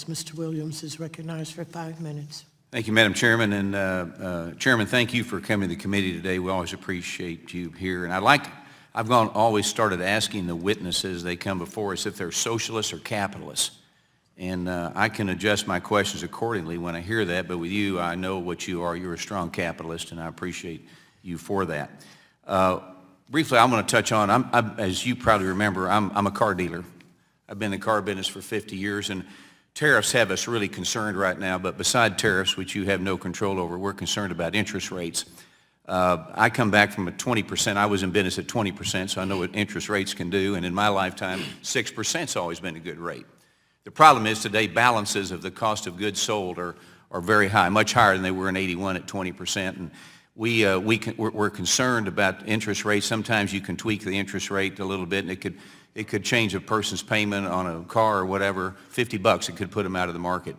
minutes. Mr. Williams is recognized for 5 minutes. Thank you, Madam Chairman. And Chairman, thank you for coming to the committee today. We always appreciate you here. And I've always started asking the witnesses, they come before us, if they're socialists or capitalists. And I can adjust my questions accordingly when I hear that. But with you, I know what you are. You're a strong capitalist, and I appreciate you for that. Briefly, I'm going to touch on, as you probably remember, I'm a car dealer. I've been in the car business for 50 years, and tariffs have us really concerned right now, but beside tariffs, which you have no control over, we're concerned about interest rates. I come back from a 20%. I was in business at 20%, so I know what interest rates can do, and in my lifetime, 6%'s always been a good rate. The problem is today, balances of the cost of goods sold are very high, much higher than they were in '81 at 20%, and we're concerned about interest rates. Sometimes you can tweak the interest rate a little bit, and it could change a person's payment on a car or whatever. $50, it could put them out of the market.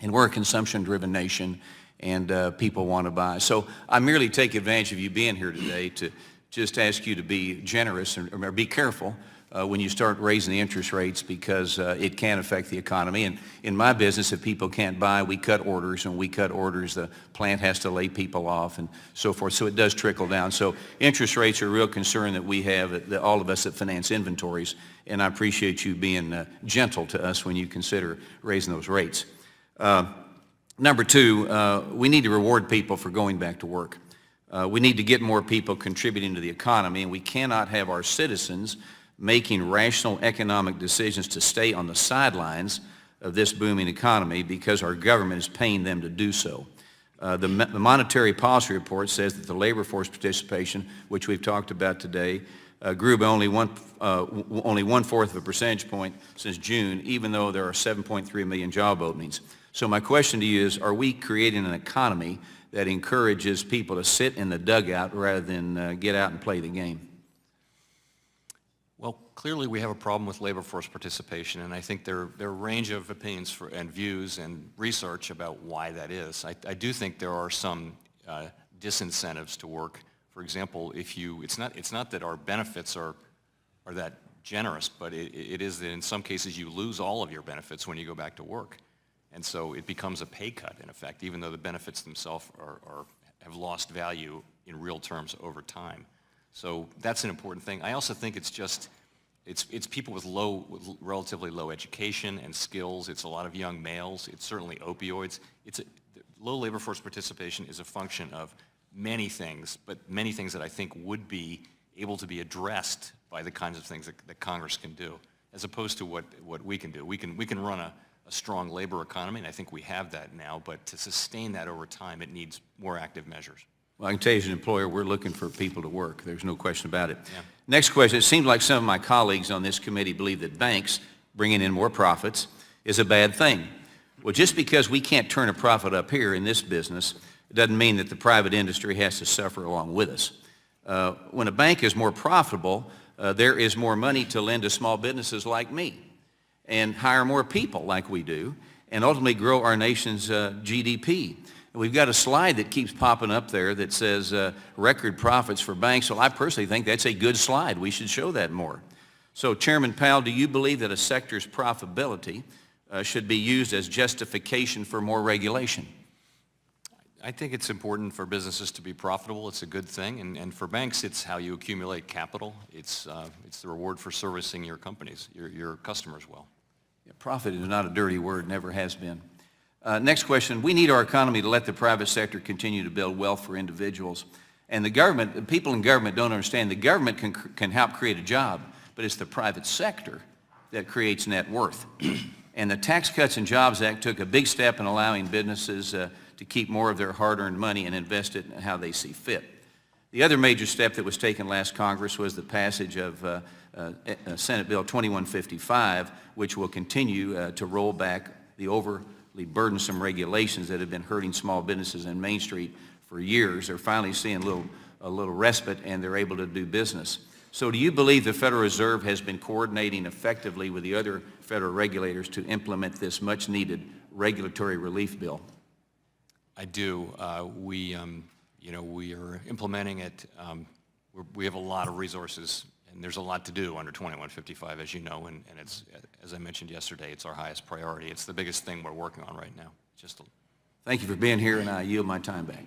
And we're a consumption-driven nation, and people want to buy. So I merely take advantage of you being here today to just ask you to be generous or be careful when you start raising the interest rates, because it can affect the economy. And in my business, if people can't buy, we cut orders, and we cut orders, the plant has to lay people off and so forth. So it does trickle down. So interest rates are a real concern that we have, that all of us that finance inventories, and I appreciate you being gentle to us when you consider raising those rates. Number two, we need to reward people for going back to work. We need to get more people contributing to the economy, and we cannot have our citizens making rational economic decisions to stay on the sidelines of this booming economy because our government is paying them to do so. The Monetary Policy Report says that the labor force participation, which we've talked about today, grew by only 1/4 of a percentage point since June, even though there are 7.3 million job openings. So my question to you is, are we creating an economy that encourages people to sit in the dugout rather than get out and play the game? Well, clearly we have a problem with labor force participation, and I think there are a range of opinions and views and research about why that is. I do think there are some disincentives to work. For example, it's not that our benefits are that generous, but it is that in some cases you lose all of your benefits when you go back to work. And so it becomes a pay cut, in effect, even though the benefits themselves have lost value in real terms over time. So that's an important thing. I also think it's people with relatively low education and skills. It's a lot of young males. It's certainly opioids. Low labor force participation is a function of many things, but many things that I think would be able to be addressed by the kinds of things that Congress can do, as opposed to what we can do. We can run a strong labor economy, and I think we have that now, but to sustain that over time, it needs more active measures. Well, I can tell you as an employer, we're looking for people to work. There's no question about it. Yeah. Next question. It seems like some of my colleagues on this committee believe that banks bringing in more profits is a bad thing. Well, just because we can't turn a profit up here in this business, it doesn't mean that the private industry has to suffer along with us. When a bank is more profitable, there is more money to lend to small businesses like me and hire more people like we do and ultimately grow our nation's GDP. We've got a slide that keeps popping up there that says record profits for banks. Well, I personally think that's a good slide. We should show that more. So, Chairman Powell, do you believe that a sector's profitability should be used as justification for more regulation? I think it's important for businesses to be profitable. It's a good thing. And for banks, it's how you accumulate capital. It's the reward for servicing your companies, your customers well. Yeah, profit is not a dirty word, never has been. Next question. We need our economy to let the private sector continue to build wealth for individuals. And the government, people in government don't understand, the government can help create a job, but it's the private sector that creates net worth. And the Tax Cuts and Jobs Act took a big step in allowing businesses to keep more of their hard-earned money and invest it in how they see fit. The other major step that was taken last Congress was the passage of Senate Bill 2155, which will continue to roll back the overly burdensome regulations that have been hurting small businesses in Main Street for years. They're finally seeing a little respite, and they're able to do business. So do you believe the Federal Reserve has been coordinating effectively with the other federal regulators to implement this much-needed regulatory relief bill? I do. We are implementing it. We have a lot of resources And there's a lot to do under 2155, as you know, and it's, as I mentioned yesterday, it's our highest priority. It's the biggest thing we're working on right now. Thank you for being here, and I yield my time back.